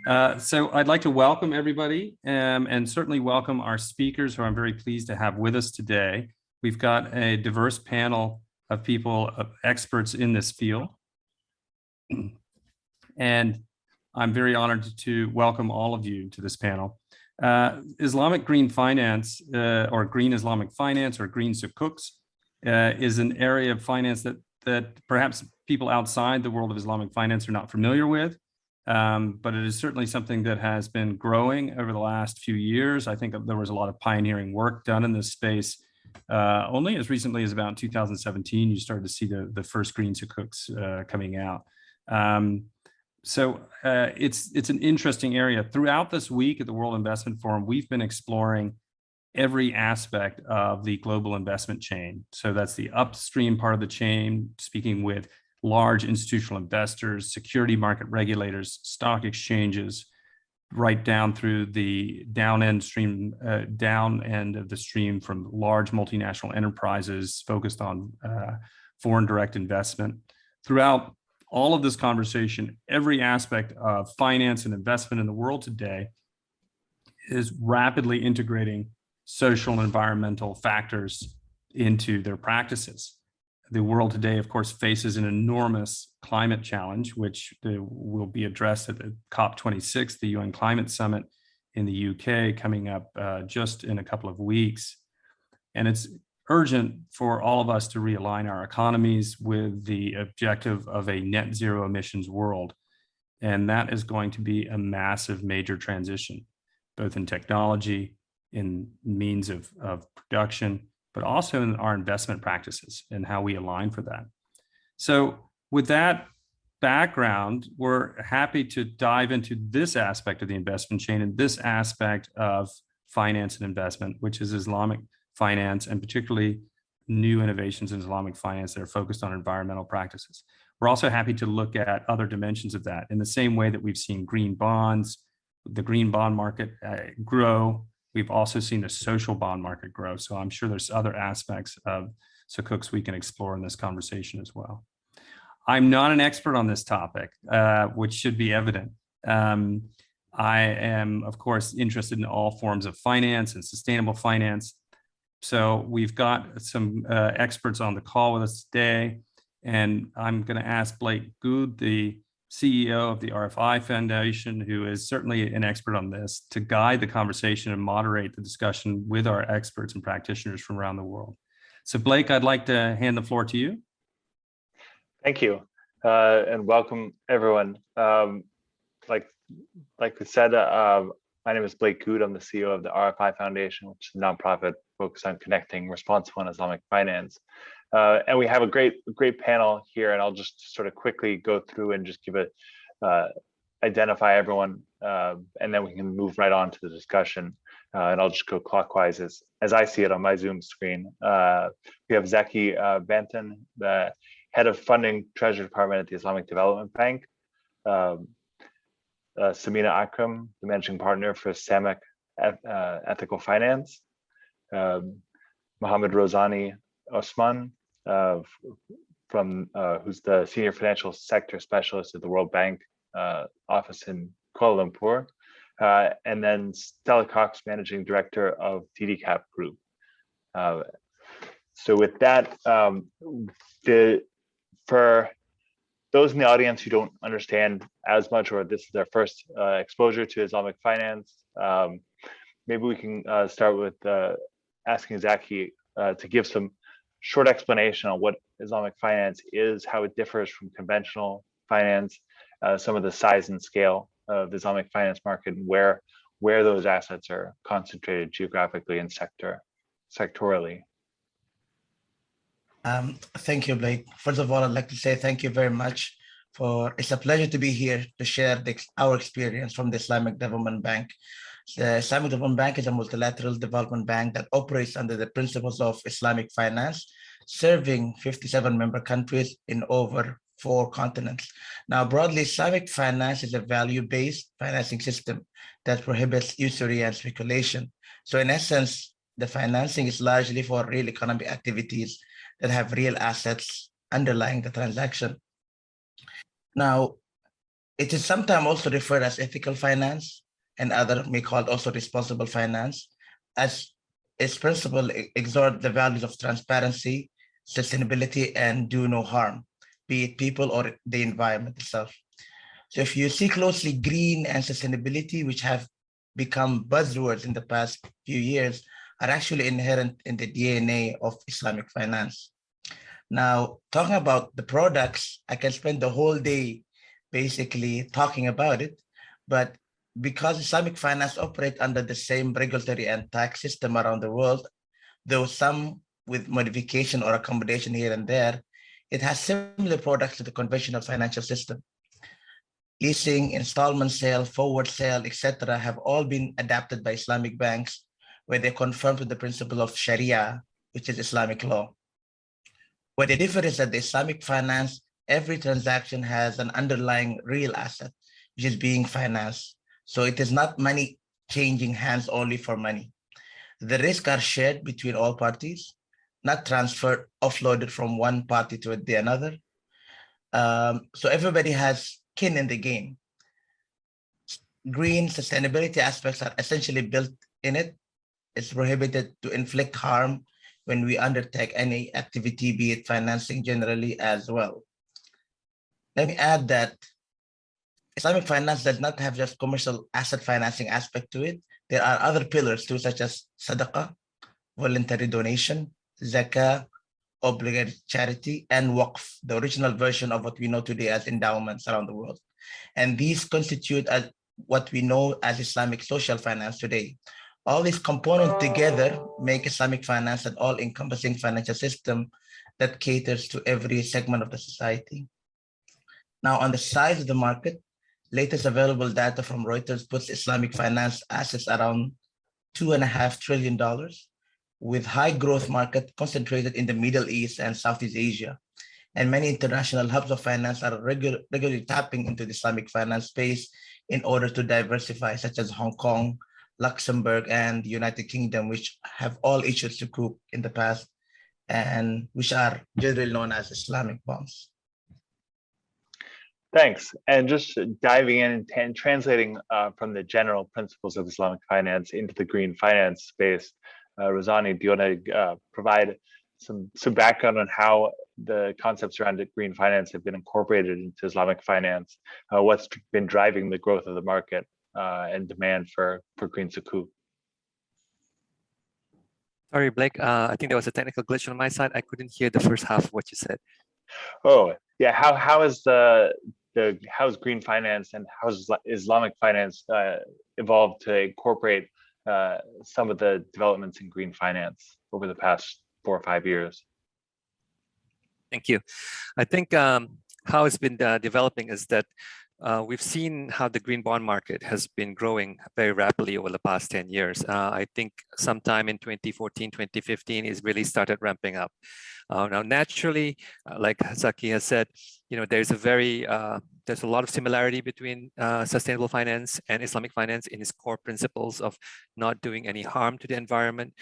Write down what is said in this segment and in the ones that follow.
So I'd like to welcome everybody and certainly welcome our speakers who I'm very pleased to have with us today. We've got a diverse panel of people, experts in this field. And I'm very honored to welcome all of you to this panel. Islamic green finance or green Islamic finance or green Sukuks is an area of finance that perhaps people outside the world of Islamic finance are not familiar with. But it is certainly something that has been growing over the last few years. I think there was a lot of pioneering work done in this space. Only as recently as about 2017, you started to see the first green Sukuks coming out. So it's an interesting area. Throughout this week at the World Investment Forum, we've been exploring every aspect of the global investment chain. So that's the upstream part of the chain, speaking with large institutional investors, security market regulators, stock exchanges, right down through the down end of the stream from large multinational enterprises focused on foreign direct investment. Throughout all of this conversation, every aspect of finance and investment in the world today is rapidly integrating social and environmental factors into their practices. The world today, of course, faces an enormous climate challenge, which will be addressed at the COP26, the UN Climate Summit in the UK, coming up just in a couple of weeks. And it's urgent for all of us to realign our economies with the objective of a net zero emissions world. And that is going to be a massive major transition, both in technology, in means of production, but also in our investment practices and how we align for that. So with that background, we're happy to dive into this aspect of the investment chain and this aspect of finance and investment, which is Islamic finance, and particularly new innovations in Islamic finance that are focused on environmental practices. We're also happy to look at other dimensions of that in the same way that we've seen green bonds, the green bond market grow. We've also seen the social bond market grow. So I'm sure there's other aspects of Sukuks we can explore in this conversation as well. I'm not an expert on this topic, which should be evident. I am, of course, interested in all forms of finance and sustainable finance. So we've got some experts on the call with us today, and I'm going to ask Blake Good, the CEO of the RFI Foundation, who is certainly an expert on this, to guide the conversation and moderate the discussion with our experts and practitioners from around the world. So Blake, I'd like to hand the floor to you. Thank you, and welcome everyone. Like we said, my name is Blake Good. I'm the CEO of the RFI Foundation, which is a nonprofit focused on connecting responsible and Islamic finance. And we have a great panel here, and I'll just sort of quickly go through and just give identify everyone, and then we can move right on to the discussion. And I'll just go clockwise as I see it on my Zoom screen. We have Zaki Banton, the head of funding treasury department at the Islamic Development Bank. Samina Akram, the managing partner for SAMIC Ethical Finance. Mohammed Rozani Osman, who's the senior financial sector specialist at the World Bank office in Kuala Lumpur, and then Stella Cox, managing director of DDCAP Group. So with that, for those in the audience who don't understand as much, or this is their first exposure to Islamic finance, maybe we can start with asking Zaki to give some short explanation on what Islamic finance is, how it differs from conventional finance, some of the size and scale of the Islamic finance market, and where those assets are concentrated geographically and sectorally. Thank you, Blake. First of all, I'd like to say thank you very much. It's a pleasure to be here to share our experience from the Islamic Development Bank. The Islamic Development Bank is a multilateral development bank that operates under the principles of Islamic finance, serving 57 member countries in over 4 continents. Now, broadly, Islamic finance is a value-based financing system that prohibits usury and speculation. So in essence, the financing is largely for real economic activities that have real assets underlying the transaction. Now, It is sometimes also referred as ethical finance, and other may call it also responsible finance, as its principle exhort the values of transparency, sustainability, and do no harm, be it people or the environment itself. So if you see closely, green and sustainability, which have become buzzwords in the past few years, are actually inherent in the DNA of Islamic finance. Now, talking about the products, I can spend the whole day basically talking about it, but because Islamic finance operate under the same regulatory and tax system around the world, though some with modification or accommodation here and there, it has similar products to the conventional financial system. Leasing, installment sale, forward sale, etc., have all been adapted by Islamic banks, where they conform to the principle of Sharia, which is Islamic law. What the difference is that the Islamic finance, every transaction has an underlying real asset, which is being financed. So it is not money changing hands only for money. The risks are shared between all parties, not transferred, offloaded from one party to the another. So everybody has skin in the game. Green sustainability aspects are essentially built in it. It's prohibited to inflict harm when we undertake any activity, be it financing generally as well. Let me add that Islamic finance does not have just commercial asset financing aspect to it. There are other pillars too, such as sadaqah, voluntary donation, zakah, obligatory charity, and waqf, the original version of what we know today as endowments around the world. And these constitute what we know as Islamic social finance today. All these components together make Islamic finance an all-encompassing financial system that caters to every segment of the society. Now, on the size of the market, latest available data from Reuters puts Islamic finance assets around $2.5 trillion, with high growth market concentrated in the Middle East and Southeast Asia. And many international hubs of finance are regularly tapping into the Islamic finance space in order to diversify, such as Hong Kong, Luxembourg, and the United Kingdom, which have all issued Sukuk in the past and which are generally known as Islamic bonds. Thanks. And just diving in and translating from the general principles of Islamic finance into the green finance space, Razani, do you want to provide some background on how the concepts around green finance have been incorporated into Islamic finance? What's been driving the growth of the market and demand for green sukuk? Sorry, Blake, I think there was a technical glitch on my side. I couldn't hear the first half of what you said. Oh, yeah. How's green finance and how's Islamic finance evolved to incorporate some of the developments in green finance over the past 4 or 5 years? Thank you. I think how it's been developing is that we've seen how the green bond market has been growing very rapidly over the past 10 years. I think sometime in 2014, 2015 is really started ramping up. Now, naturally, like Zaki has said, there's a lot of similarity between sustainable finance and Islamic finance in its core principles of not doing any harm to the environment.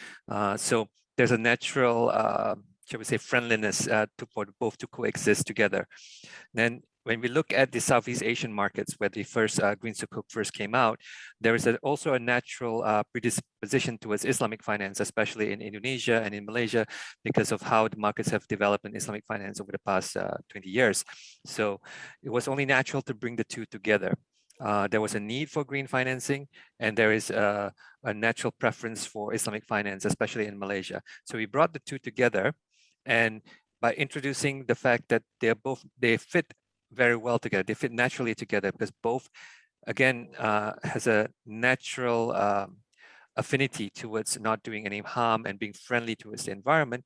So there's a natural, shall we say, friendliness for both to coexist together. Then when we look at the Southeast Asian markets where the first green sukuk first came out, there is also a natural predisposition towards Islamic finance, especially in Indonesia and in Malaysia, because of how the markets have developed in Islamic finance over the past 20 years. So it was only natural to bring the two together. There was a need for green financing, and there is a natural preference for Islamic finance, especially in Malaysia. So we brought the two together, and by introducing the fact that they fit very well together, they fit naturally together, because both, again, has a natural affinity towards not doing any harm and being friendly towards the environment.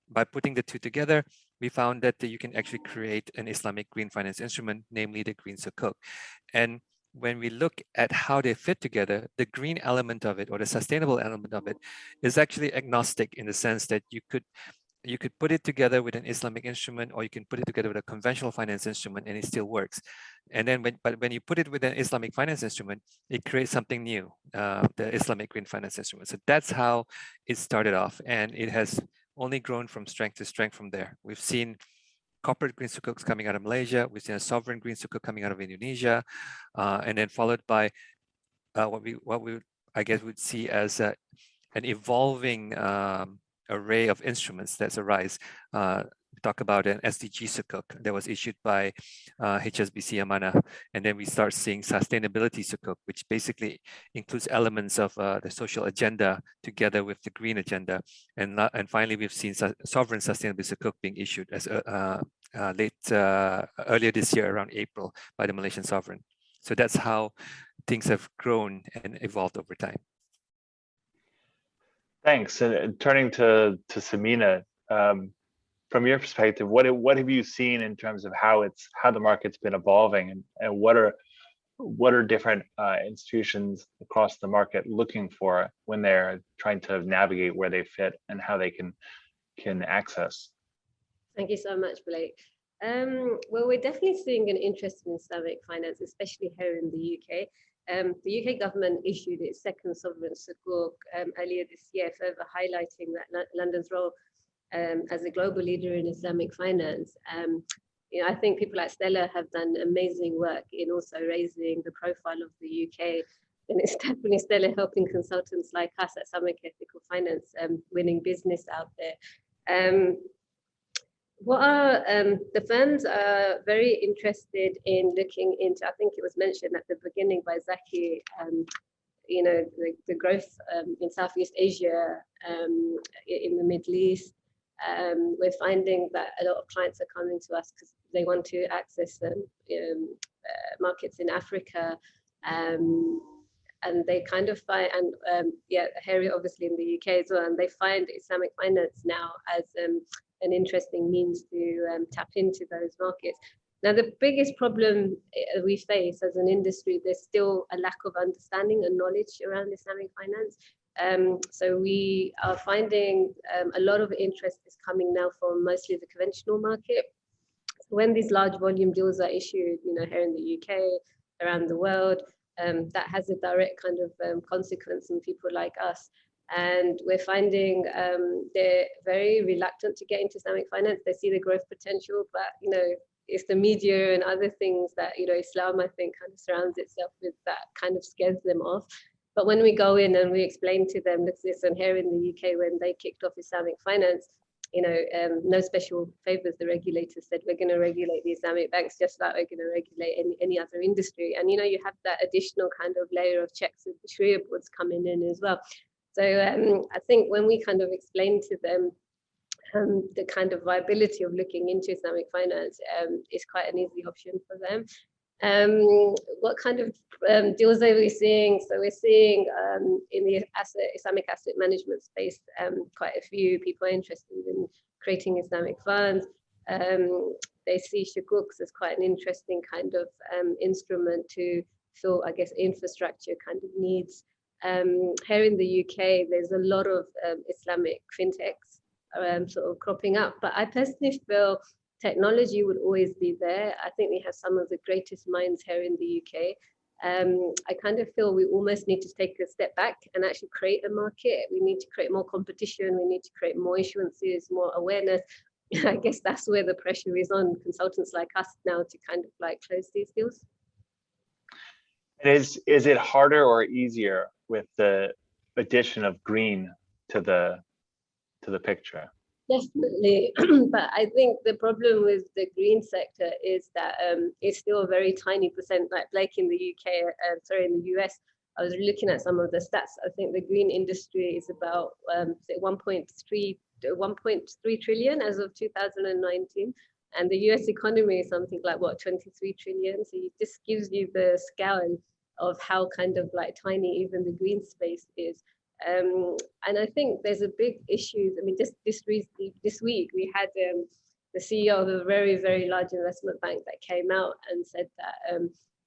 By putting the two together, we found that you can actually create an Islamic green finance instrument, namely the green sukuk. And when we look at how they fit together, the green element of it, or the sustainable element of it, is actually agnostic in the sense that you could put it together with an Islamic instrument, or you can put it together with a conventional finance instrument, and it still works. And then when you put it with an Islamic finance instrument, it creates something new, the Islamic green finance instrument. So that's how it started off, and it has only grown from strength to strength from there. We've seen corporate green Sukuks coming out of Malaysia. We've seen a sovereign green Sukuk coming out of Indonesia, and then followed by what we I guess would see as an evolving array of instruments that's arise. We talk about an SDG Sukuk that was issued by HSBC Amanah, and then we start seeing sustainability Sukuk, which basically includes elements of the social agenda together with the green agenda. And finally, we've seen sovereign sustainability Sukuk being issued as earlier this year around April by the Malaysian sovereign. So that's how things have grown and evolved over time. Thanks. And turning to Samina, from your perspective, what have you seen in terms of how the market's been evolving, and what are different institutions across the market looking for when they're trying to navigate where they fit and how they can access? Thank you so much, Blake. Well, we're definitely seeing an interest in Islamic finance, especially here in the UK. The UK government issued its second sovereign Sukuk earlier this year, further highlighting that London's role as a global leader in Islamic finance. You know, I think people like Stella have done amazing work in also raising the profile of the UK, and it's definitely Stella helping consultants like us at Islamic Ethical Finance winning business out there. The firms are very interested in looking into, I think it was mentioned at the beginning by Zaki, you know, the growth in Southeast Asia, in the Middle East. We're finding that a lot of clients are coming to us because they want to access markets in Africa, and they kind of find, and Harry obviously in the UK as well, and they find Islamic finance now as an interesting means to tap into those markets. Now, the biggest problem we face as an industry, there's still a lack of understanding and knowledge around Islamic finance. So we are finding a lot of interest is coming now from mostly the conventional market. When these large volume deals are issued, you know, here in the UK, around the world, that has a direct kind of consequence on people like us. And we're finding they're very reluctant to get into Islamic finance. They see the growth potential, but, you know, it's the media and other things that, you know, Islam, I think, kind of surrounds itself with that kind of scares them off. But when we go in and we explain to them, listen, here in the UK, when they kicked off Islamic finance, you know, no special favors, the regulators said, we're going to regulate the Islamic banks just like we're going to regulate any other industry. And, you know, you have that additional kind of layer of checks with the Sharia boards coming in as well. So I think when we kind of explain to them the kind of viability of looking into Islamic finance is quite an easy option for them. What kind of deals are we seeing? So we're seeing in the Islamic asset management space, quite a few people are interested in creating Islamic funds. They see Sukuks as quite an interesting kind of instrument to fill, I guess, infrastructure kind of needs. Here in the UK, there's a lot of Islamic fintechs sort of cropping up, but I personally feel technology would always be there. I think we have some of the greatest minds here in the UK. I kind of feel we almost need to take a step back and actually create a market. We need to create more competition. We need to create more issuances, more awareness. I guess that's where the pressure is on consultants like us now to kind of like close these deals. Is it harder or easier with the addition of green to the picture? Definitely, but I think the problem with the green sector is that it's still a very tiny percent. Like in the UK, in the US, I was looking at some of the stats. I think the green industry is about 1.3 trillion as of 2019, and the US economy is something like what, 23 trillion. So it just gives you the scale of how kind of like tiny even the green space is. And I think there's a big issue. I mean, just this week we had the CEO of a very, very large investment bank that came out and said that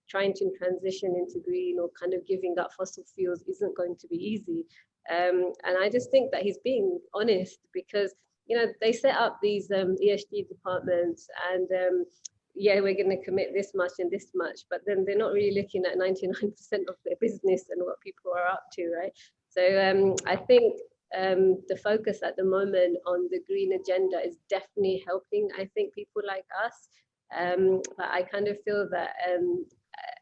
trying to transition into green or kind of giving up fossil fuels isn't going to be easy. And I just think that he's being honest, because, you know, they set up these ESG departments and yeah, we're going to commit this much and this much, but then they're not really looking at 99% of their business and what people are up to, right? So I think the focus at the moment on the green agenda is definitely helping, I think, people like us. But I kind of feel that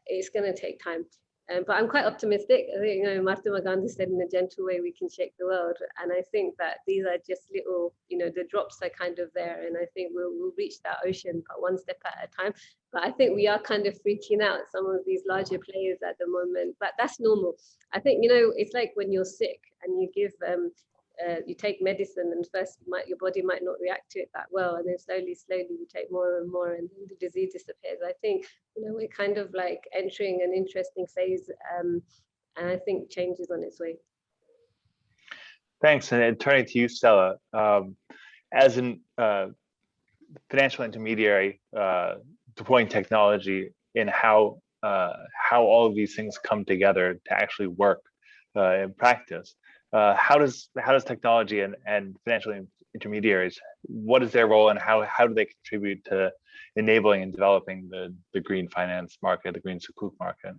it's going to take time. But I'm quite optimistic. I think, Mahatma Gandhi said, in a gentle way, we can shake the world. And I think that these are just little, the drops are kind of there. And I think we'll reach that ocean, but one step at a time. But I think we are kind of freaking out, some of these larger players at the moment. But that's normal. I think, it's like when you're sick and you give you take medicine, and first your body might not react to it that well, and then slowly you take more and more, and the disease disappears. I think we're kind of like entering an interesting phase, and I think change is on its way. Thanks, and turning to you, Stella, as an financial intermediary deploying technology in how all of these things come together to actually work in practice. How does technology and financial intermediaries, what is their role, and how do they contribute to enabling and developing the green finance market, the green Sukuk market?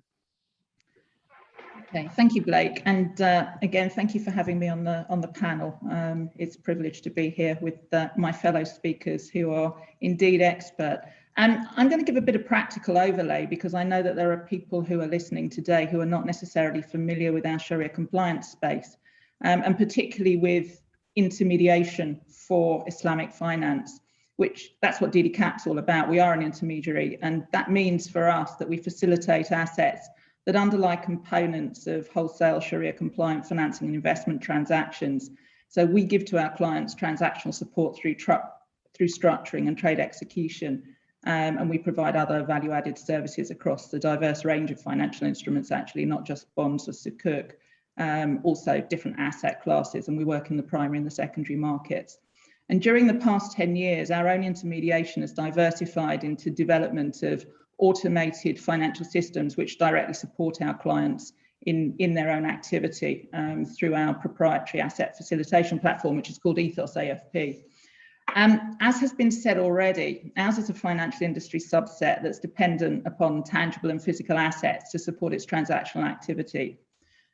Okay, thank you, Blake, and again, thank you for having me on the panel. It's a privilege to be here with my fellow speakers who are indeed expert. And I'm going to give a bit of practical overlay, because I know that there are people who are listening today who are not necessarily familiar with our Sharia compliance space. And particularly with intermediation for Islamic finance, which that's what DDCAP's all about. We are an intermediary, and that means for us that we facilitate assets that underlie components of wholesale Sharia compliant financing and investment transactions. So we give to our clients transactional support through structuring and trade execution, and we provide other value-added services across the diverse range of financial instruments, actually, not just bonds or Sukuk. Also different asset classes, and we work in the primary and the secondary markets. And during the past 10 years, our own intermediation has diversified into development of automated financial systems which directly support our clients in their own activity through our proprietary asset facilitation platform, which is called Ethos AFP. As has been said already, ours is a financial industry subset that's dependent upon tangible and physical assets to support its transactional activity.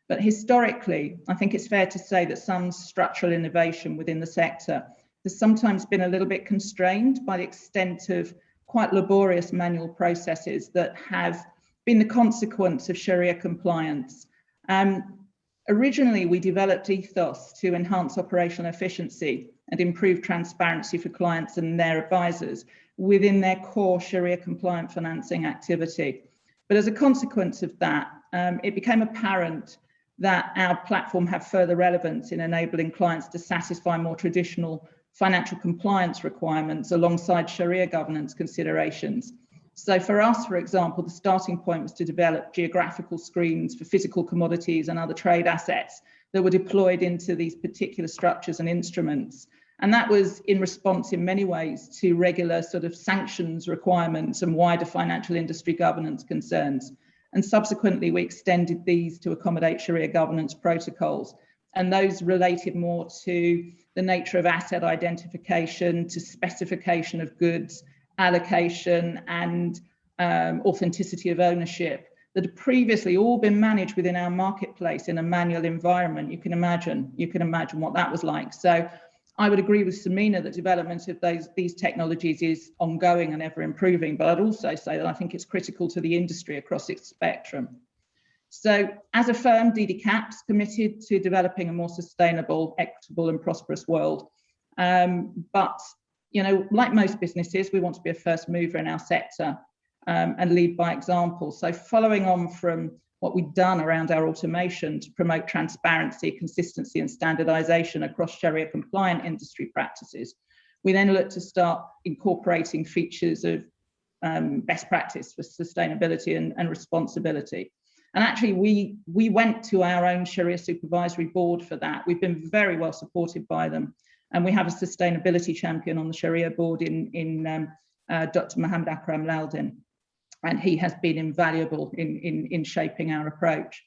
But historically, I think it's fair to say that some structural innovation within the sector has sometimes been a little bit constrained by the extent of quite laborious manual processes that have been the consequence of Sharia compliance. Originally, we developed Ethos to enhance operational efficiency and improve transparency for clients and their advisors within their core Sharia compliant financing activity. But as a consequence of that, it became apparent that our platform had further relevance in enabling clients to satisfy more traditional financial compliance requirements alongside Sharia governance considerations. So for us, for example, the starting point was to develop geographical screens for physical commodities and other trade assets that were deployed into these particular structures and instruments. And that was in response in many ways to regular sort of sanctions requirements and wider financial industry governance concerns. And subsequently, we extended these to accommodate Sharia governance protocols. And those related more to the nature of asset identification, to specification of goods, allocation, and authenticity of ownership that had previously all been managed within our marketplace in a manual environment. You can imagine what that was like. So I would agree with Samina that development of these technologies is ongoing and ever improving, but I'd also say that I think it's critical to the industry across its spectrum. So as a firm, DDCAP's committed to developing a more sustainable, equitable and prosperous world. But like most businesses, we want to be a first mover in our sector and lead by example. So following on from what we've done around our automation to promote transparency, consistency and standardization across Sharia compliant industry practices, we then look to start incorporating features of best practice for sustainability and responsibility. And actually, we went to our own Sharia supervisory board for that. We've been very well supported by them. And we have a sustainability champion on the Sharia board in Dr. Mohammed Akram Laldin. And he has been invaluable in shaping our approach.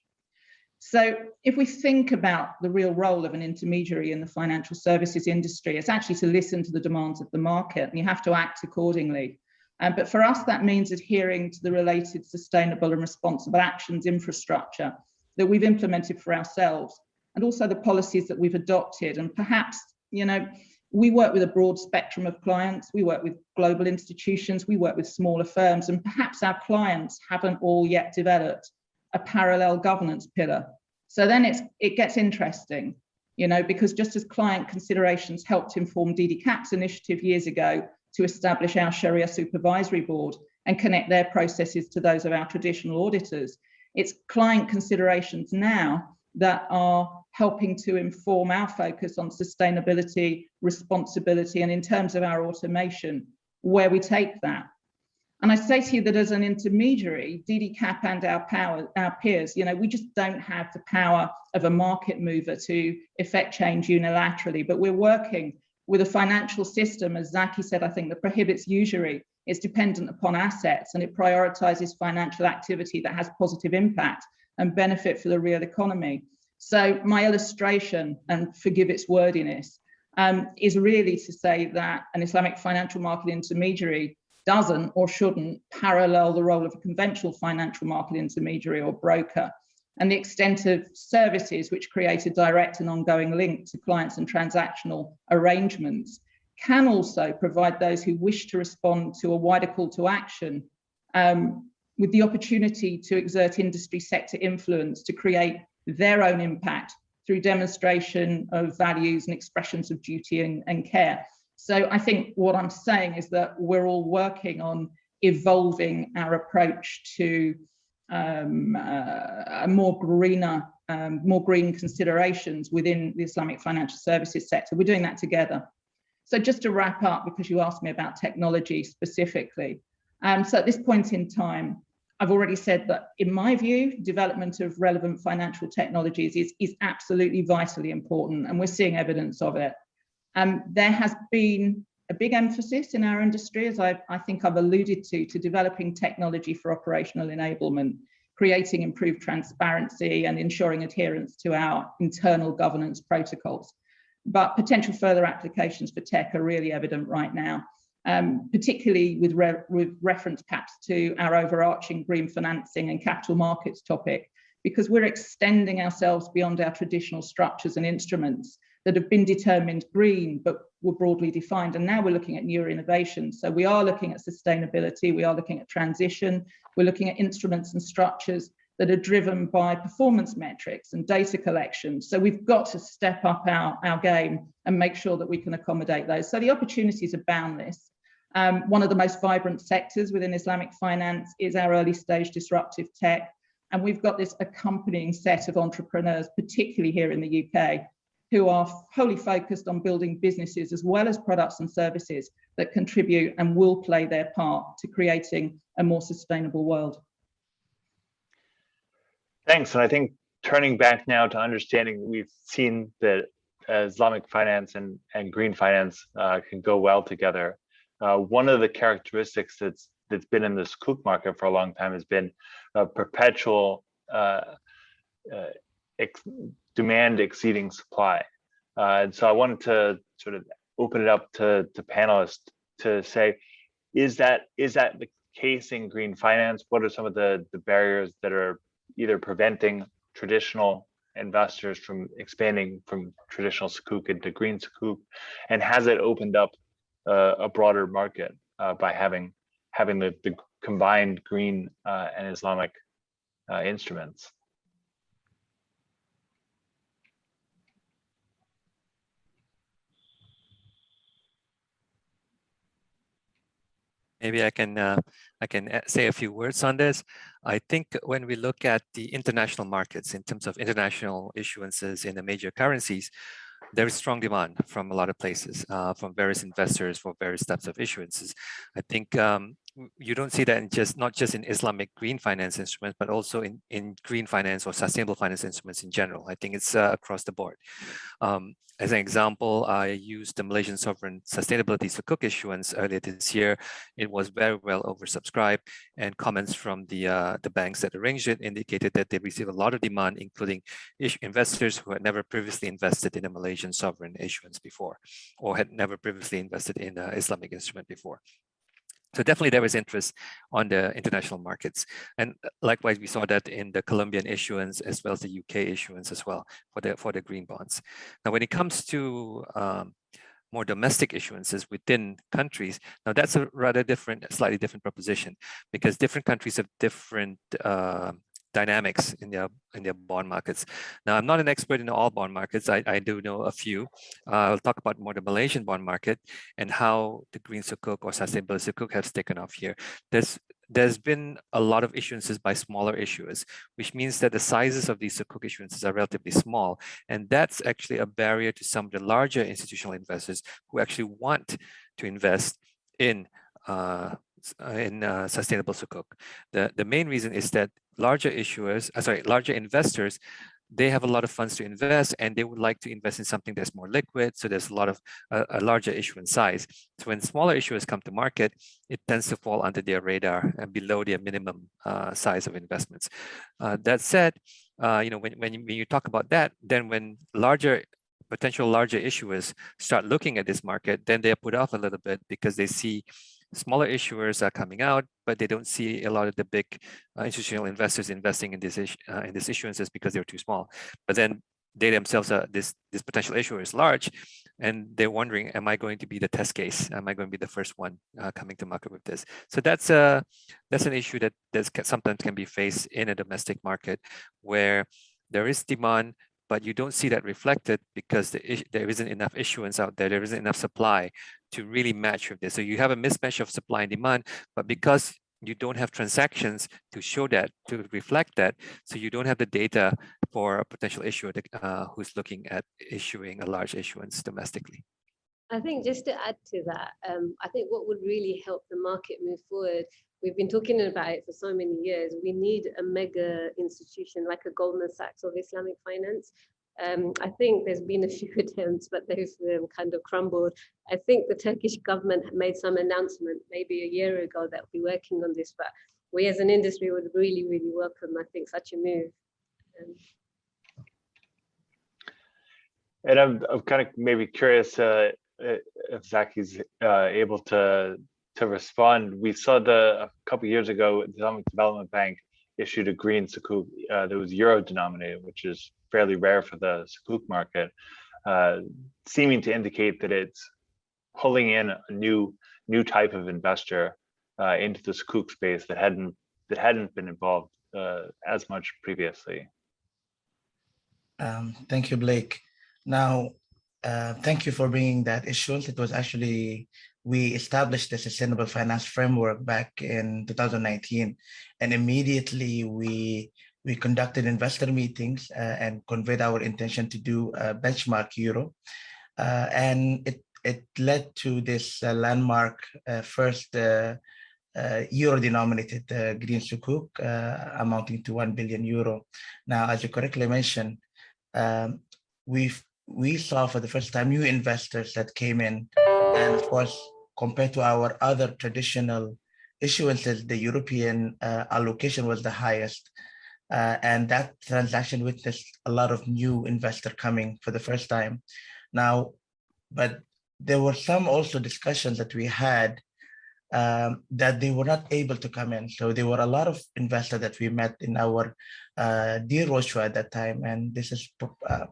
So if we think about the real role of an intermediary in the financial services industry, it's actually to listen to the demands of the market, and you have to act accordingly. But for us, that means adhering to the related sustainable and responsible actions infrastructure that we've implemented for ourselves. and also the policies that we've adopted. And perhaps, you know, we work with a broad spectrum of clients. We work with global institutions, we work with smaller firms, and perhaps our clients haven't all yet developed a parallel governance pillar. So then it gets interesting, you know, because just as client considerations helped inform DDCAP's initiative years ago to establish our Sharia Supervisory Board and connect their processes to those of our traditional auditors, it's client considerations now that are helping to inform our focus on sustainability, responsibility, and in terms of our automation, where we take that. And I say to you that as an intermediary, DDCAP and our peers, you know, we just don't have the power of a market mover to effect change unilaterally, but we're working with a financial system, as Zaki said, I think, that prohibits usury. It's dependent upon assets, and it prioritizes financial activity that has positive impact and benefit for the real economy. So my illustration, and forgive its wordiness, is really to say that an Islamic financial market intermediary doesn't or shouldn't parallel the role of a conventional financial market intermediary or broker. And the extent of services which create a direct and ongoing link to clients and transactional arrangements can also provide those who wish to respond to a wider call to action with the opportunity to exert industry sector influence to create their own impact through demonstration of values and expressions of duty and care. So I think what I'm saying is that we're all working on evolving our approach to a more green considerations within the Islamic financial services sector. We're doing that together. So just to wrap up, because you asked me about technology specifically. So at this point in time, I've already said that in my view, development of relevant financial technologies is absolutely vitally important, and we're seeing evidence of it. There has been a big emphasis in our industry, as I think I've alluded to developing technology for operational enablement, creating improved transparency and ensuring adherence to our internal governance protocols. But potential further applications for tech are really evident right now, particularly with reference perhaps to our overarching green financing and capital markets topic, because we're extending ourselves beyond our traditional structures and instruments that have been determined green, but were broadly defined. And now we're looking at newer innovations. So we are looking at sustainability, we are looking at transition, we're looking at instruments and structures that are driven by performance metrics and data collection. So we've got to step up our game and make sure that we can accommodate those. So the opportunities are boundless. One of the most vibrant sectors within Islamic finance is our early stage disruptive tech. And we've got this accompanying set of entrepreneurs, particularly here in the UK, who are wholly focused on building businesses as well as products and services that contribute and will play their part to creating a more sustainable world. Thanks. And I think turning back now to understanding, we've seen that Islamic finance and green finance can go well together. One of the characteristics that's been in the Sukuk market for a long time has been a perpetual demand exceeding supply. And so I wanted to sort of open it up to panelists to say, is that the case in green finance? What are some of the barriers that are either preventing traditional investors from expanding from traditional Sukuk into green Sukuk? And has it opened up a broader market by having the combined green and Islamic instruments? Maybe I can say a few words on this. I think when we look at the international markets in terms of international issuances in the major currencies, there is strong demand from a lot of places, from various investors for various types of issuances. I think you don't see that not just in Islamic green finance instruments, but also in green finance or sustainable finance instruments in general. I think it's across the board. As an example, I used the Malaysian Sovereign Sustainability Sukuk issuance earlier this year. It was very well oversubscribed, and comments from the banks that arranged it indicated that they received a lot of demand, including investors who had never previously invested in a Malaysian sovereign issuance before, or had never previously invested in an Islamic instrument before. So definitely there is interest on the international markets. And likewise, we saw that in the Colombian issuance as well as the UK issuance as well for the green bonds. Now, when it comes to more domestic issuances within countries, now that's a rather different, slightly different proposition, because different countries have different dynamics in their bond markets. Now, I'm not an expert in all bond markets. I do know a few. I'll talk about more the Malaysian bond market and how the green sukuk or sustainable sukuk has taken off here. There's been a lot of issuances by smaller issuers, which means that the sizes of these sukuk issuances are relatively small. And that's actually a barrier to some of the larger institutional investors who actually want to invest in sustainable sukuk. The main reason is that larger investors, they have a lot of funds to invest and they would like to invest in something that's more liquid. So there's a lot of a larger issuance size. So when smaller issuers come to market, it tends to fall under their radar and below their minimum size of investments. That said, when you talk about that, then when potential larger issuers start looking at this market, then they're put off a little bit because they see smaller issuers are coming out, but they don't see a lot of the big institutional investors investing in these issuances because they're too small. But then they themselves are this potential issuer is large, and they're wondering, am I going to be the test case? Am I going to be the first one coming to market with this? So that's an issue that sometimes can be faced in a domestic market where there is demand, but you don't see that reflected because there isn't enough issuance out there. There isn't enough supply to really match with this. So you have a mismatch of supply and demand, but because you don't have transactions to show that, to reflect that, so you don't have the data for a potential issuer who's looking at issuing a large issuance domestically. I think just to add to that, I think what would really help the market move forward, we've been talking about it for so many years, we need a mega institution like a Goldman Sachs of Islamic finance. I think there's been a few attempts, but they've kind of crumbled. I think the Turkish government made some announcement maybe a year ago that we're working on this, but we as an industry would really, really welcome, I think, such a move. And I'm kind of maybe curious if Zaki's able to respond. We saw a couple of years ago, the Islamic Development Bank issued a green sukuk that was euro denominated, which is fairly rare for the sukuk market, seeming to indicate that it's pulling in a new type of investor into the sukuk space that hadn't been involved as much previously. Thank you, Blake. Now, thank you for bringing that issuance. It was actually, we established the Sustainable Finance Framework back in 2019, and immediately we conducted investor meetings and conveyed our intention to do a benchmark euro, and it led to this landmark first euro-denominated green sukuk amounting to 1 billion euro. Now, as you correctly mentioned, we saw for the first time new investors that came in, and of course, compared to our other traditional issuances, the European allocation was the highest, and that transaction witnessed a lot of new investor coming for the first time. Now, but there were some also discussions that we had that they were not able to come in. So there were a lot of investors that we met in our deal roadshow at that time. And this is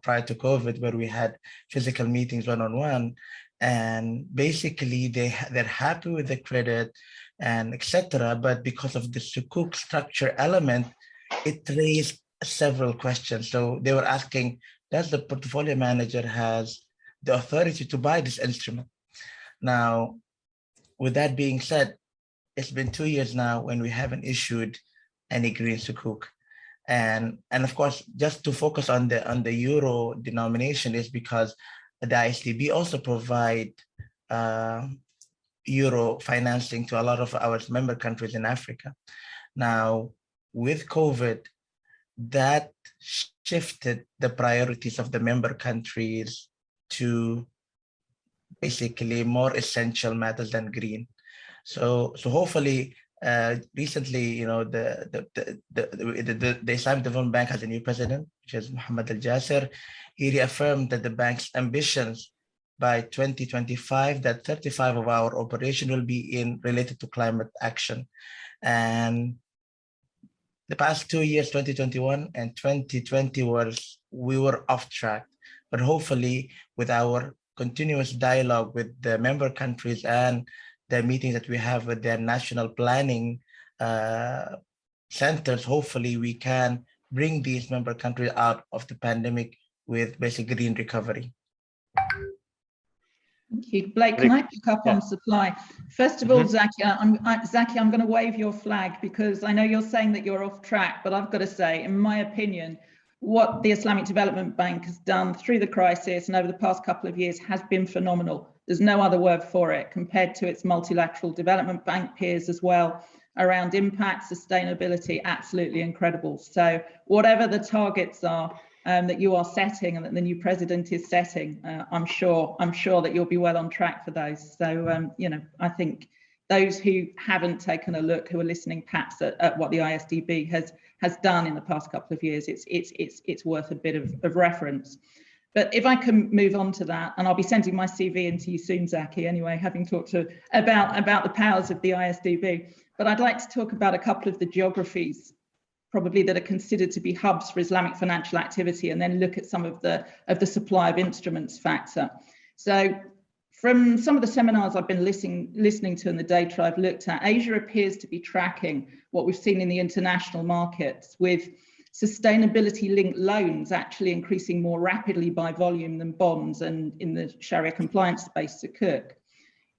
prior to COVID, where we had physical meetings one-on-one. And basically they're happy with the credit and etc. But because of the sukuk structure element, it raised several questions. So they were asking, does the portfolio manager has the authority to buy this instrument? Now, with that being said, it's been 2 years now when we haven't issued any green sukuk. And of course, just to focus on the euro denomination is because the ISDB also provide euro financing to a lot of our member countries in Africa. Now, with COVID, that shifted the priorities of the member countries to basically more essential matters than green. So hopefully, recently, the Islamic Development Bank has a new president, which is Mohammed Al Jasser. He reaffirmed that the bank's ambitions by 2025 that 35 of our operation will be related to climate action. And the past 2 years, 2021 and 2020, we were off track. But hopefully, with our continuous dialogue with the member countries and the meetings that we have with their national planning centers, hopefully we can bring these member countries out of the pandemic with basic green recovery. Thank you. Blake, can I pick up on supply? First of all, Zaki, I'm going to wave your flag because I know you're saying that you're off track, but I've got to say, in my opinion, what the Islamic Development Bank has done through the crisis and over the past couple of years has been phenomenal. There's no other word for it compared to its multilateral development bank peers as well around impact, sustainability, absolutely incredible. So whatever the targets are that you are setting and that the new president is setting, I'm sure that you'll be well on track for those. So, you know, I think those who haven't taken a look, who are listening perhaps at what the ISDB has done in the past couple of years, it's worth a bit of reference. But if I can move on to that, and I'll be sending my CV into you soon, Zaki, anyway, having talked about the powers of the ISDB. But I'd like to talk about a couple of the geographies probably that are considered to be hubs for Islamic financial activity, and then look at some of the supply of instruments factor. So from some of the seminars I've been listening to and the data I've looked at, Asia appears to be tracking what we've seen in the international markets, with sustainability-linked loans actually increasing more rapidly by volume than bonds, and in the Sharia compliance space, Sukuk.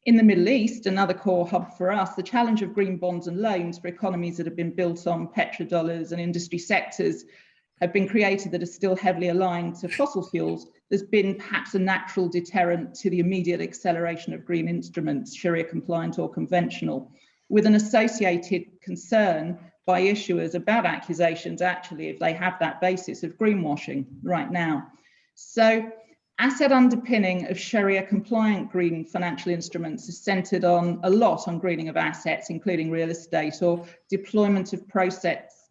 In the Middle East, another core hub for us, the challenge of green bonds and loans for economies that have been built on petrodollars and industry sectors have been created that are still heavily aligned to fossil fuels. There's been perhaps a natural deterrent to the immediate acceleration of green instruments, Sharia compliant or conventional, with an associated concern by issuers about accusations, actually, if they have that basis of greenwashing right now. So asset underpinning of Sharia compliant green financial instruments is centered on a lot on greening of assets, including real estate, or deployment of proceeds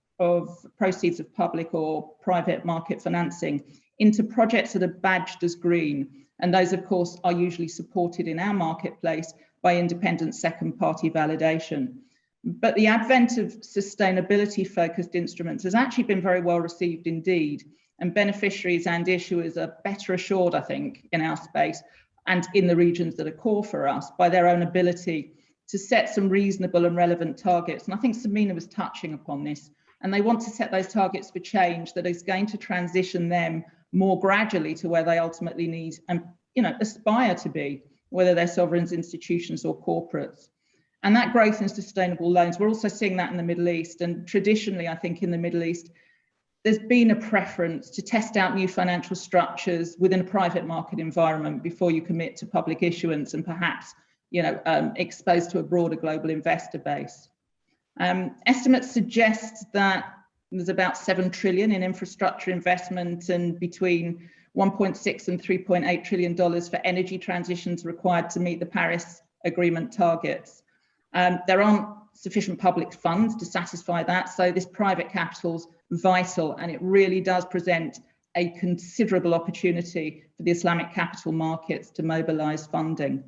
of public or private market financing into projects that are badged as green. And those, of course, are usually supported in our marketplace by independent second party validation. But the advent of sustainability focused instruments has actually been very well received indeed. And beneficiaries and issuers are better assured, I think, in our space and in the regions that are core for us by their own ability to set some reasonable and relevant targets. And I think Samina was touching upon this. And they want to set those targets for change that is going to transition them more gradually to where they ultimately need and, you know, aspire to be, whether they're sovereigns, institutions, or corporates. And that growth in sustainable loans, we're also seeing that in the Middle East. And traditionally, I think in the Middle East, there's been a preference to test out new financial structures within a private market environment before you commit to public issuance and perhaps, you know, exposed to a broader global investor base. Estimates suggest that there's about 7 trillion in infrastructure investment and between 1.6 and 3.8 trillion dollars for energy transitions required to meet the Paris Agreement targets. There aren't sufficient public funds to satisfy that, so this private capital's vital, and it really does present a considerable opportunity for the Islamic capital markets to mobilize funding.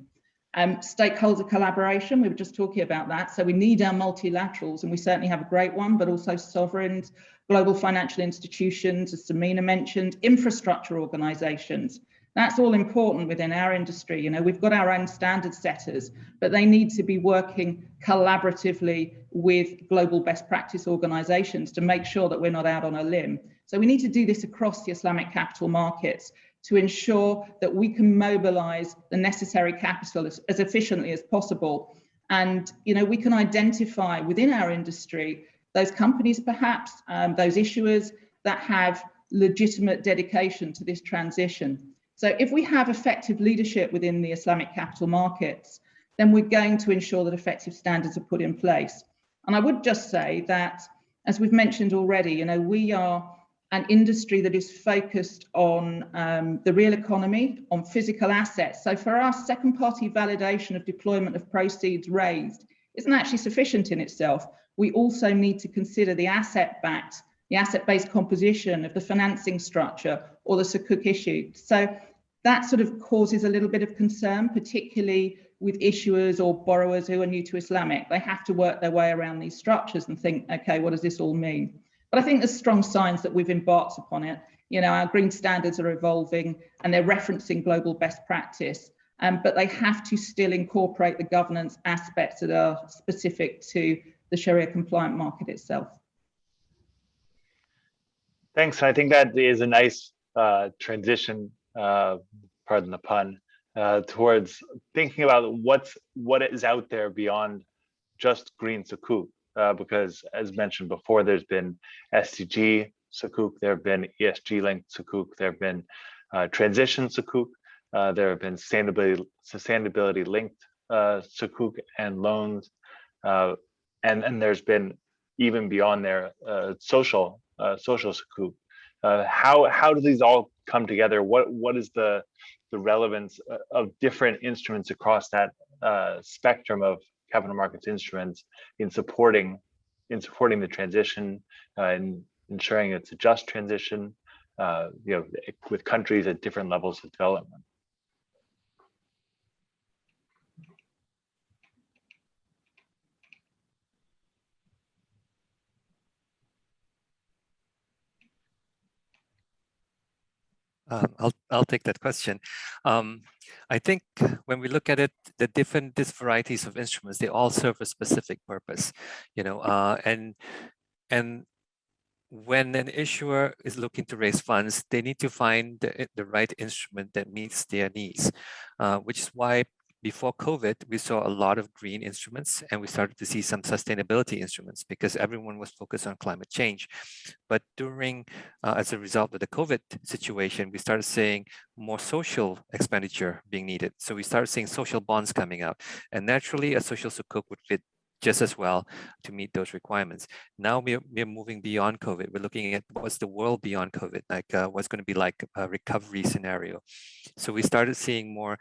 Stakeholder collaboration, we were just talking about that. So we need our multilaterals, and we certainly have a great one, but also sovereigns, global financial institutions, as Samina mentioned, infrastructure organizations. That's all important within our industry. You know, we've got our own standard setters, but they need to be working collaboratively with global best practice organizations to make sure that we're not out on a limb. So we need to do this across the Islamic capital markets to ensure that we can mobilize the necessary capital as efficiently as possible. And, you know, we can identify within our industry those companies, perhaps, those issuers that have legitimate dedication to this transition. So if we have effective leadership within the Islamic capital markets, then we're going to ensure that effective standards are put in place. And I would just say that, as we've mentioned already, you know, we are an industry that is focused on the real economy, on physical assets. So for us, second party validation of deployment of proceeds raised isn't actually sufficient in itself. We also need to consider the asset-based composition of the financing structure or the Sukuk issue. So that sort of causes a little bit of concern, particularly with issuers or borrowers who are new to Islamic. They have to work their way around these structures and think, okay, what does this all mean? But I think there's strong signs that we've embarked upon it. You know, our green standards are evolving and they're referencing global best practice, but they have to still incorporate the governance aspects that are specific to the Sharia compliant market itself. Thanks. I think that is a nice transition, pardon the pun, towards thinking about what is out there beyond just green Sukuk. Because as mentioned before, there's been SDG Sukuk, there have been ESG linked Sukuk, there have been transition Sukuk, there have been sustainability linked Sukuk and loans, and there's been even beyond there social Sukuk. How do these all come together? What is the relevance of different instruments across that spectrum of capital markets instruments in supporting the transition and ensuring it's a just transition, you know, with countries at different levels of development? I'll take that question. I think when we look at it, these varieties of instruments, they all serve a specific purpose, you know, and when an issuer is looking to raise funds, they need to find the right instrument that meets their needs, which is why before COVID, we saw a lot of green instruments and we started to see some sustainability instruments because everyone was focused on climate change. But as a result of the COVID situation, we started seeing more social expenditure being needed. So we started seeing social bonds coming out, and naturally a social sukuk would fit just as well to meet those requirements. Now we're moving beyond COVID. We're looking at what's the world beyond COVID, like what's going to be like a recovery scenario. So we started seeing more,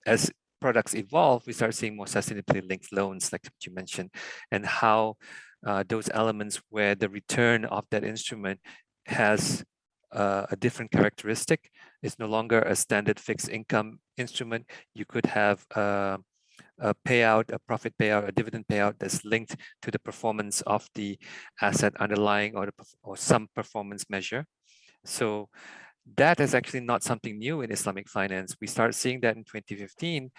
as products evolve, we start seeing more sustainability linked loans, like you mentioned, and how those elements where the return of that instrument has a different characteristic. It's no longer a standard fixed income instrument. You could have a payout, a profit payout, a dividend payout that's linked to the performance of the asset underlying or some performance measure. So that is actually not something new in Islamic finance. We started seeing that in 2015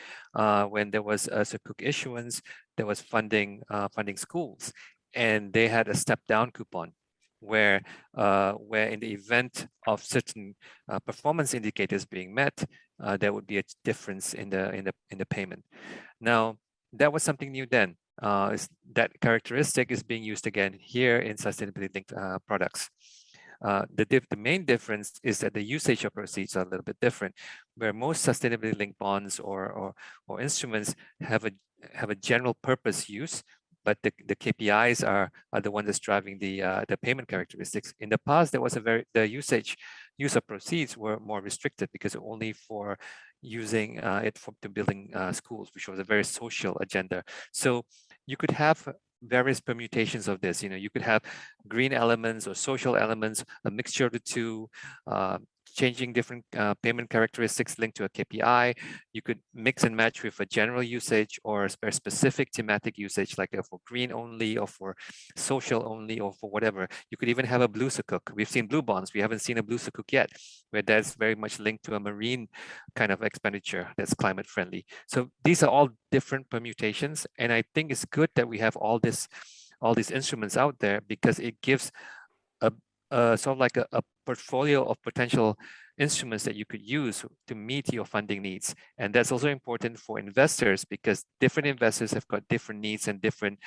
when there was a Sukuk issuance, there was funding schools, and they had a step down coupon where in the event of certain performance indicators being met, there would be a difference in the payment. Now, that was something new then. That characteristic is being used again here in sustainability linked products. The main difference is that the usage of proceeds are a little bit different, where most sustainability linked bonds or instruments have a general purpose use, but the KPIs are the ones that's driving the payment characteristics. In the past, there was the use of proceeds were more restricted because only for using it to building schools, which was a very social agenda. So you could have various permutations of this. You know, you could have green elements or social elements, a mixture of the two, changing different payment characteristics linked to a KPI. You could mix and match with a general usage or a very specific thematic usage, like for green only or for social only or for whatever. You could even have a blue sukuk. We've seen blue bonds. We haven't seen a blue sukuk yet, where that's very much linked to a marine kind of expenditure that's climate friendly. So these are all different permutations. And I think it's good that we have all these instruments out there because it gives sort of like a portfolio of potential instruments that you could use to meet your funding needs. And that's also important for investors because different investors have got different needs and different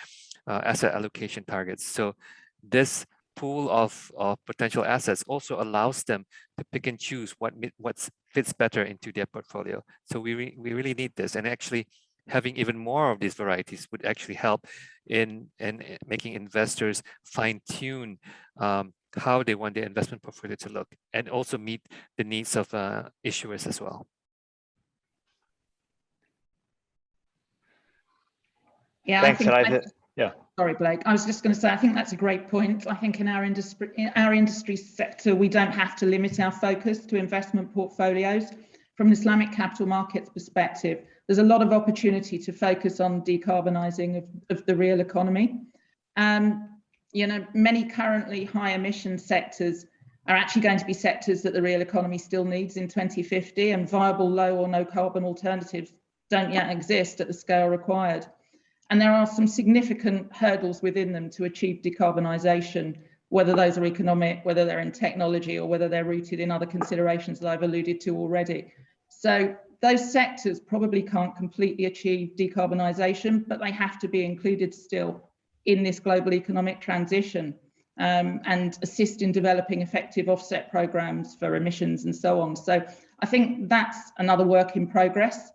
asset allocation targets. So this pool of potential assets also allows them to pick and choose what fits better into their portfolio. So we really need this. And actually having even more of these varieties would actually help in making investors fine-tune how they want their investment portfolio to look and also meet the needs of issuers as well. Yeah, Thanks. Yeah. Sorry, Blake. I was just going to say, I think that's a great point. I think in our industry sector, we don't have to limit our focus to investment portfolios. From an Islamic capital markets perspective, there's a lot of opportunity to focus on decarbonising of the real economy. You know, many currently high emission sectors are actually going to be sectors that the real economy still needs in 2050, and viable low or no carbon alternatives don't yet exist at the scale required. And there are some significant hurdles within them to achieve decarbonisation, whether those are economic, whether they're in technology, or whether they're rooted in other considerations that I've alluded to already. So those sectors probably can't completely achieve decarbonisation, but they have to be included still in this global economic transition, and assist in developing effective offset programs for emissions and so on. So I think that's another work in progress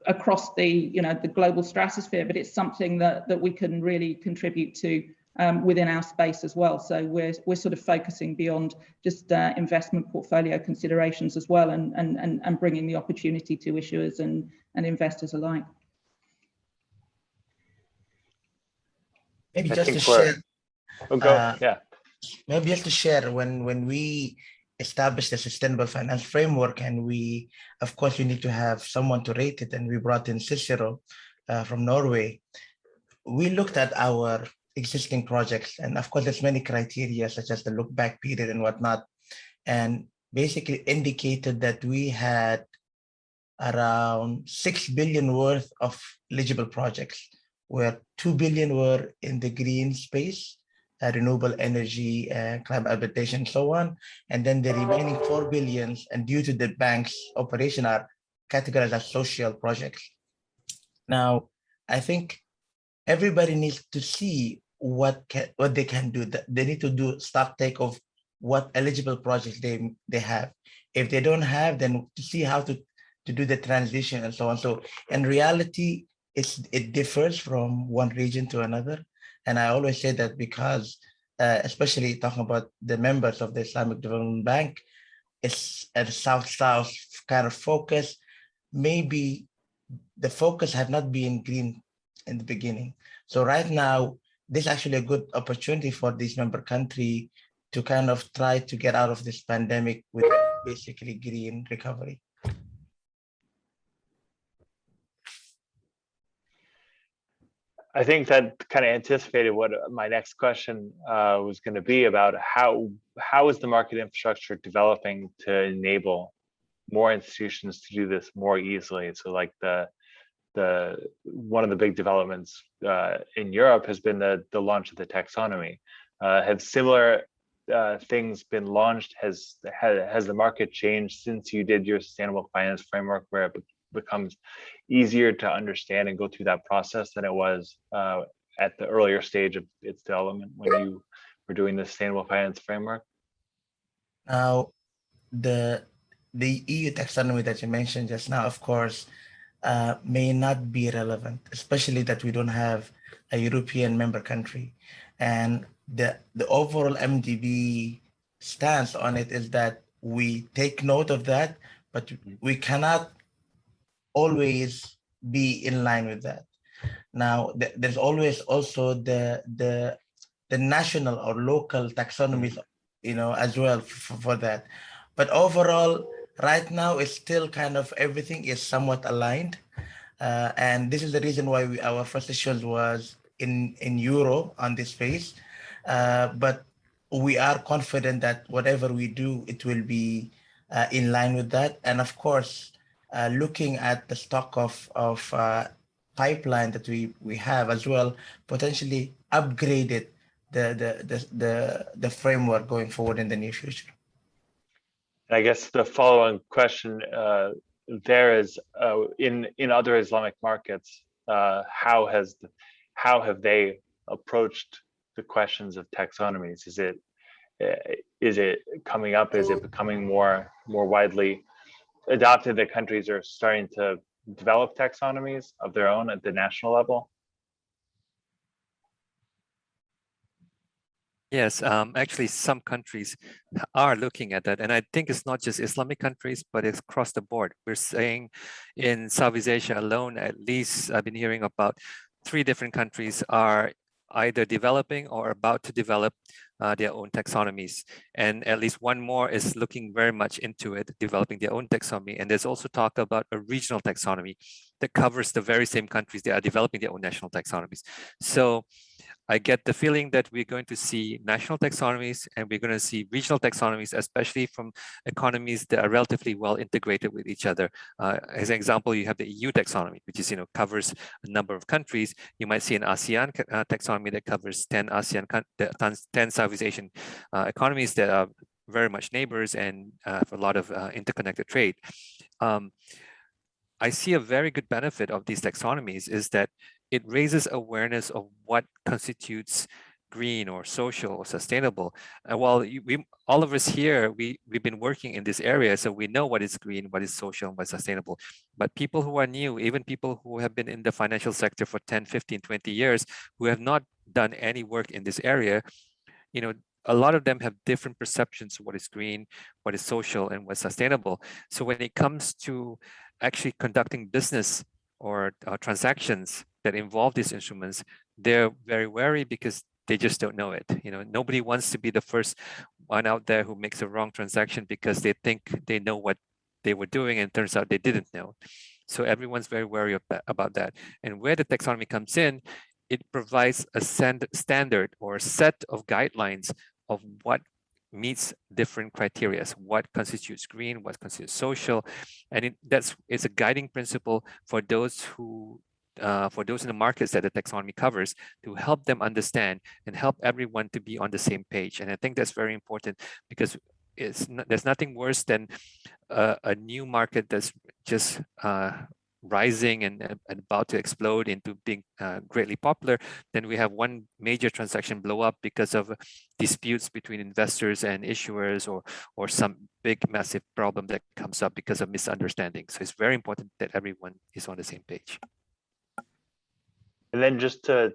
across the global stratosphere, but it's something that we can really contribute to within our space as well. So we're sort of focusing beyond just investment portfolio considerations as well, and bringing the opportunity to issuers and investors alike. Maybe just to share. Maybe just to share, when we established the sustainable finance framework, and we need to have someone to rate it, and we brought in Cicero from Norway. We looked at our existing projects, and of course there's many criteria such as the look back period and whatnot, and basically indicated that we had around 6 billion worth of eligible projects, where 2 billion were in the green space, renewable energy, climate adaptation, and so on. And then the remaining 4 billions, and due to the bank's operation, are categorized as social projects. Now, I think everybody needs to see what they can do. They need to do stock take of what eligible projects they have. If they don't have, then to see how to do the transition and so on. So in reality, it differs from one region to another. And I always say that because, especially talking about the members of the Islamic Development Bank, it's a South-South kind of focus. Maybe the focus have not been green in the beginning. So right now, this is actually a good opportunity for this member country to kind of try to get out of this pandemic with basically green recovery. I think that kind of anticipated what my next question was going to be about. How is the market infrastructure developing to enable more institutions to do this more easily? So like one of the big developments in Europe has been the launch of the taxonomy. Have similar things been launched? Has the market changed since you did your sustainable finance framework, where it becomes easier to understand and go through that process than it was at the earlier stage of its development when you were doing the sustainable finance framework? Now, the EU taxonomy that you mentioned just now, of course, may not be relevant, especially that we don't have a European member country. And the overall MDB stance on it is that we take note of that, but we cannot always be in line with that. Now, there's always also the national or local taxonomies, as well for that. But overall, right now, it's still kind of everything is somewhat aligned. And this is the reason why our first issuance was in euro on this phase. But we are confident that whatever we do, it will be in line with that. And of course, looking at the stock of pipeline that we have as well, potentially upgraded the framework going forward in the near future. I guess the follow-on question there is, in other Islamic markets, how have they approached the questions of taxonomies? Is it coming up? Is it becoming more widely adopted that countries are starting to develop taxonomies of their own at the national level? Yes, actually some countries are looking at that. And I think it's not just Islamic countries, but it's across the board. We're saying in Southeast Asia alone, at least I've been hearing about 3 different countries are either developing or about to develop their own taxonomies. And at least one more is looking very much into it, developing their own taxonomy. And there's also talk about a regional taxonomy that covers the very same countries that are developing their own national taxonomies. So I get the feeling that we're going to see national taxonomies and we're going to see regional taxonomies, especially from economies that are relatively well integrated with each other. As an example, you have the EU taxonomy, which is, covers a number of countries. You might see an ASEAN taxonomy that covers 10 10 Southeast Asian economies that are very much neighbors and have a lot of interconnected trade. I see a very good benefit of these taxonomies is that it raises awareness of what constitutes green or social or sustainable. And while all of us here, we've been working in this area, so we know what is green, what is social, and what is sustainable. But people who are new, even people who have been in the financial sector for 10, 15, 20 years, who have not done any work in this area, a lot of them have different perceptions of what is green, what is social, and what's sustainable. So when it comes to actually conducting business or transactions that involve these instruments, they're very wary because they just don't know it. Nobody wants to be the first one out there who makes a wrong transaction because they think they know what they were doing and it turns out they didn't know. So everyone's very wary about that. And where the taxonomy comes in, it provides a standard or a set of guidelines of what meets different criteria, what constitutes green, what constitutes social, and it's a guiding principle for those in the markets that the taxonomy covers to help them understand and help everyone to be on the same page. And I think that's very important because there's nothing worse than a new market that's just rising and about to explode into being greatly popular. Then we have one major transaction blow up because of disputes between investors and issuers or some big massive problem that comes up because of misunderstanding. So it's very important that everyone is on the same page. And then just to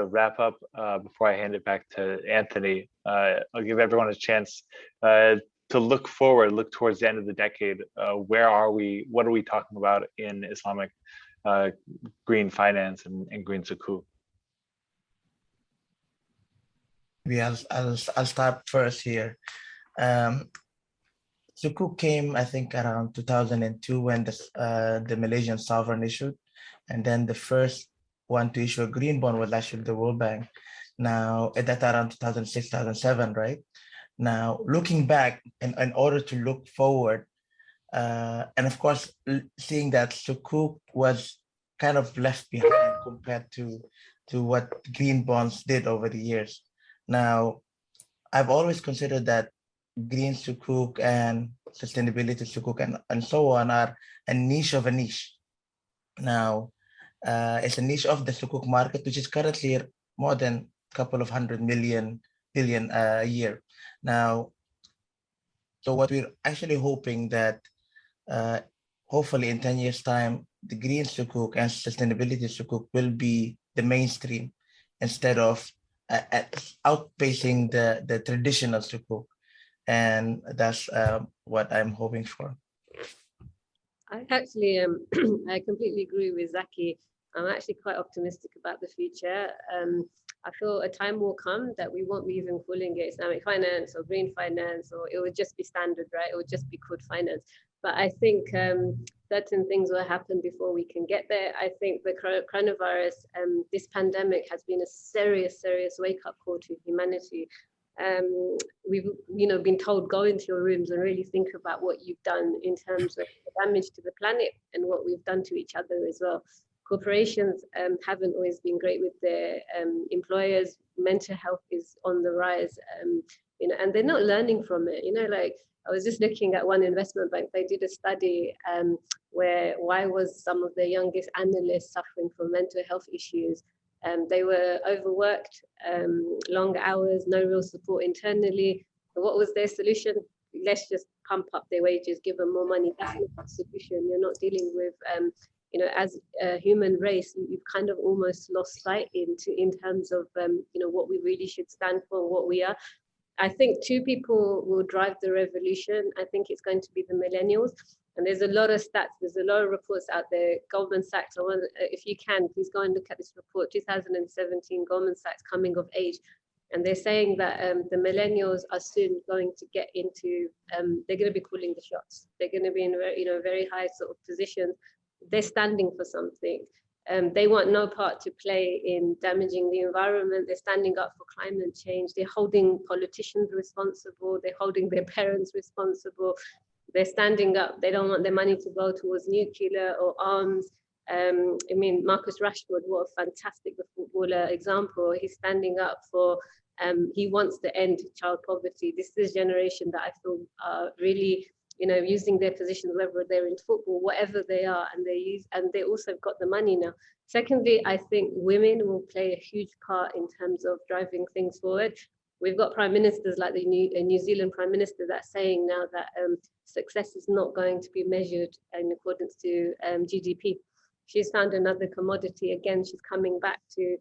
wrap up, before I hand it back to Anthony, I'll give everyone a chance to look forward, look towards the end of the decade. Where are we? What are we talking about in Islamic green finance and green sukuk? I'll start first here. Sukuk came, I think, around 2002 when the Malaysian sovereign issued, and then the first one to issue a green bond was actually the World Bank. Now, at that around 2006, 2007, right? Now, looking back, in order to look forward, and of course, seeing that Sukuk was kind of left behind compared to what green bonds did over the years. Now, I've always considered that green Sukuk and sustainability Sukuk and so on are a niche of a niche. Now, it's a niche of the Sukuk market, which is currently more than a couple of billion a year. Now, so what we're actually hoping that hopefully in 10 years time, the green Sukuk and sustainability Sukuk will be the mainstream instead of outpacing the traditional Sukuk. And that's what I'm hoping for. I actually, I completely agree with Zaki. I'm actually quite optimistic about the future. I feel a time will come that we won't be even calling it Islamic finance or green finance, or it would just be standard, right? It would just be called finance. But I think certain things will happen before we can get there. I think the coronavirus, this pandemic has been a serious wake-up call to humanity. We've been told, go into your rooms and really think about what you've done in terms of the damage to the planet and what we've done to each other as well. Corporations haven't always been great with their employers. Mental health is on the rise, and they're not learning from it. Like I was just looking at one investment bank. They did a study why was some of the youngest analysts suffering from mental health issues. They were overworked, long hours, no real support internally. What was their solution? Let's just pump up their wages, give them more money. That's not the solution. You're not dealing with, as a human race, you've kind of almost lost sight in terms of, what we really should stand for, what we are. I think 2 people will drive the revolution. I think it's going to be the millennials. And there's a lot of stats, there's a lot of reports out there. Goldman Sachs, if you can, please go and look at this report, 2017, Goldman Sachs coming of age. And they're saying that the millennials are soon going to get into, they're going to be calling the shots. They're going to be in very high sort of positions. They're standing for something. They want no part to play in damaging the environment. They're standing up for climate change. They're holding politicians responsible. They're holding their parents responsible. They're standing up. They don't want their money to go towards nuclear or arms. I mean, Marcus Rashford, what a fantastic footballer example. He's standing up for, he wants to end child poverty. This is a generation that I feel are really, using their positions, whether they're in football, whatever they are, and they also got the money now. Secondly, I think women will play a huge part in terms of driving things forward. We've got prime ministers like the New Zealand prime minister that's saying now that success is not going to be measured in accordance to GDP. She's found another commodity. Again, she's coming back to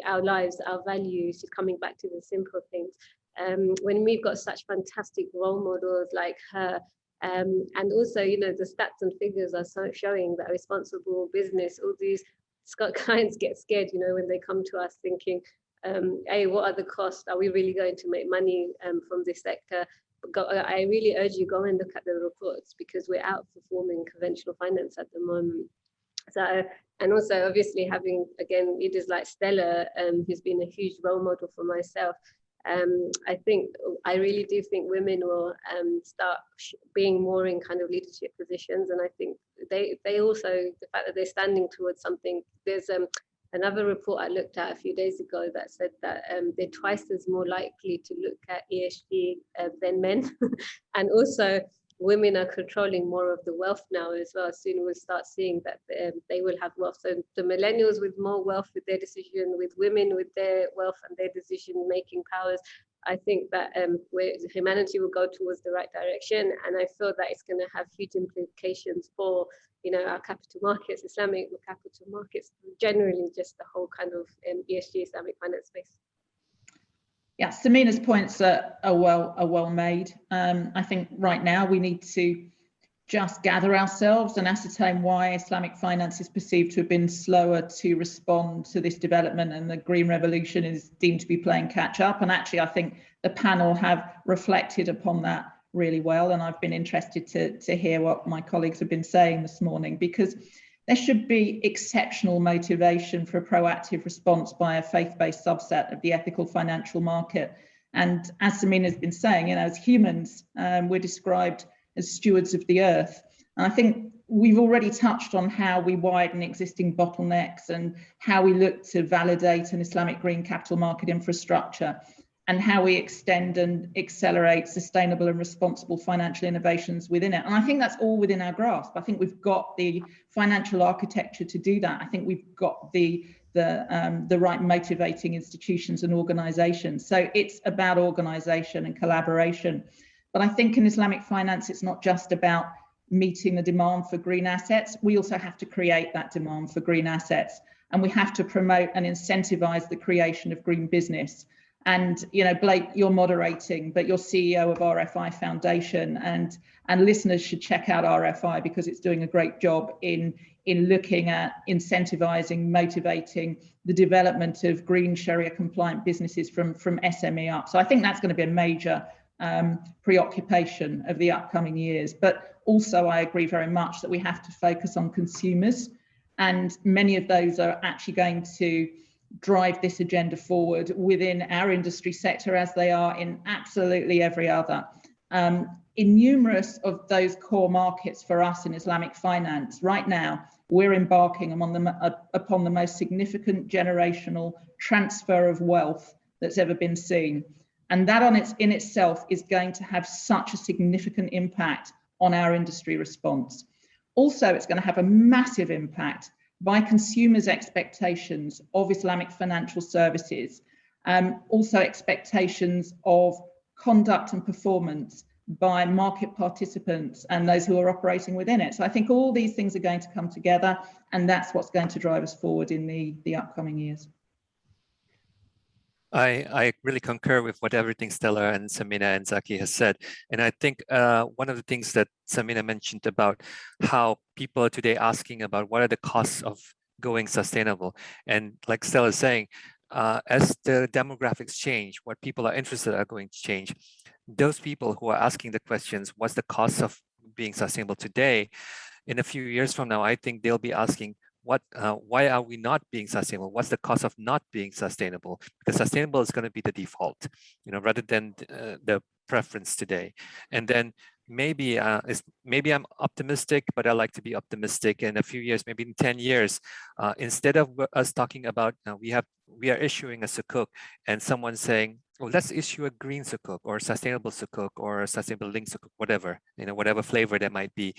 our lives, our values. She's coming back to the simple things. When we've got such fantastic role models like her, and also, the stats and figures are showing that responsible business, all these clients get scared, when they come to us thinking, hey, what are the costs? Are we really going to make money from this sector? I really urge you, go and look at the reports, because we're outperforming conventional finance at the moment. So, and also obviously having, again, leaders like Stella, who's been a huge role model for myself. I really do think women will start being more in kind of leadership positions. And I think they also, the fact that they're standing towards something, there's another report I looked at a few days ago that said that they're twice as more likely to look at ESG than men. And also women are controlling more of the wealth now as well. Soon we'll start seeing that they will have wealth. So the millennials with more wealth with their decision, with women with their wealth and their decision-making powers, I think that humanity will go towards the right direction. And I feel that it's going to have huge implications for, our capital markets, Islamic capital markets, generally just the whole kind of ESG Islamic finance space. Yeah, Samina's points are well made. I think right now we need to just gather ourselves and ascertain why Islamic finance is perceived to have been slower to respond to this development, and the green revolution is deemed to be playing catch up. And actually, I think the panel have reflected upon that really well. And I've been interested to hear what my colleagues have been saying this morning, because there should be exceptional motivation for a proactive response by a faith-based subset of the ethical financial market. And as Samina has been saying, as humans, we're described as stewards of the earth. And I think we've already touched on how we widen existing bottlenecks and how we look to validate an Islamic green capital market infrastructure, and how we extend and accelerate sustainable and responsible financial innovations within it. And I think that's all within our grasp. I think we've got the financial architecture to do that. I think we've got the right motivating institutions and organizations. So it's about organization and collaboration. But I think in Islamic finance, it's not just about meeting the demand for green assets. We also have to create that demand for green assets. And we have to promote and incentivize the creation of green business. And Blake, you're moderating, but you're CEO of RFI Foundation, and listeners should check out RFI because it's doing a great job in looking at incentivizing, motivating the development of green Sharia compliant businesses from SME up. So I think that's going to be a major preoccupation of the upcoming years. But also I agree very much that we have to focus on consumers, and many of those are actually going to drive this agenda forward within our industry sector, as they are in absolutely every other. In numerous of those core markets for us in Islamic finance, right now, we're embarking upon the most significant generational transfer of wealth that's ever been seen. And that in itself is going to have such a significant impact on our industry response. Also, it's going to have a massive impact by consumers' expectations of Islamic financial services, also expectations of conduct and performance by market participants and those who are operating within it. So I think all these things are going to come together, and that's what's going to drive us forward in the upcoming years. I really concur with what everything Stella and Samina and Zaki has said. And I think one of the things that Samina mentioned about how people are today asking about what are the costs of going sustainable. And like Stella is saying, as the demographics change, what people are interested are going to change. Those people who are asking the questions, what's the cost of being sustainable today? In a few years from now, I think they'll be asking, why are we not being sustainable? What's the cost of not being sustainable? Because sustainable is going to be the default, rather than the preference today. And then maybe I'm optimistic, but I like to be optimistic. In a few years, maybe in 10 years, instead of us talking about we are issuing a Sukuk and someone saying, oh, let's issue a green Sukuk or sustainable Sukuk or a sustainable linked Sukuk, whatever, whatever flavor that might be.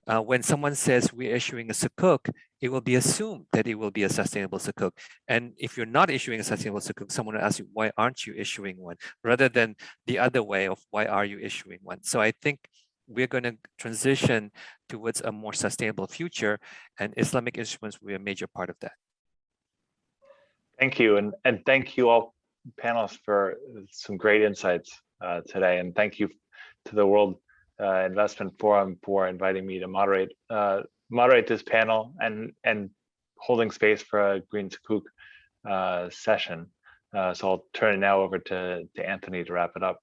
When someone says we're issuing a Sukuk, it will be assumed that it will be a sustainable Sukuk. And if you're not issuing a sustainable Sukuk, someone will ask you, why aren't you issuing one? Rather than the other way of why are you issuing one? So I think we're going to transition towards a more sustainable future, and Islamic instruments will be a major part of that. Thank you. And thank you all panelists for some great insights today. And thank you to the World Investment Forum for inviting me to moderate this panel and holding space for a Green Sukuk session. So I'll turn it now over to Anthony to wrap it up.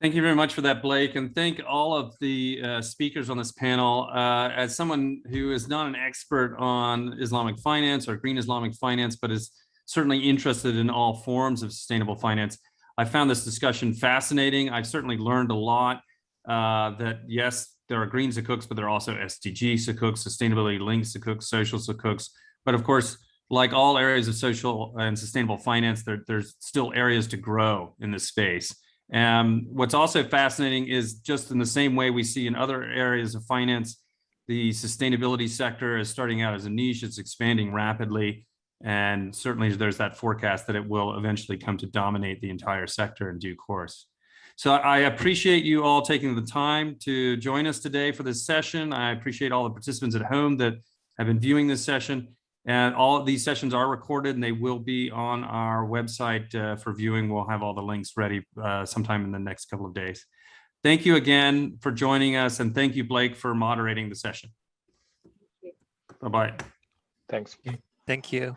Thank you very much for that, Blake, and thank all of the speakers on this panel. As someone who is not an expert on Islamic finance or green Islamic finance, but is certainly interested in all forms of sustainable finance, I found this discussion fascinating. I've certainly learned a lot. That yes, there are green Sukuks, but there are also SDG Sukuks, sustainability linked Sukuks, social Sukuks. But of course, like all areas of social and sustainable finance, there's still areas to grow in this space. What's also fascinating is just in the same way we see in other areas of finance, the sustainability sector is starting out as a niche, it's expanding rapidly. And certainly there's that forecast that it will eventually come to dominate the entire sector in due course. So I appreciate you all taking the time to join us today for this session. I appreciate all the participants at home that have been viewing this session. And all of these sessions are recorded and they will be on our website for viewing. We'll have all the links ready sometime in the next couple of days. Thank you again for joining us. And thank you, Blake, for moderating the session. Bye-bye. Thanks. Thank you.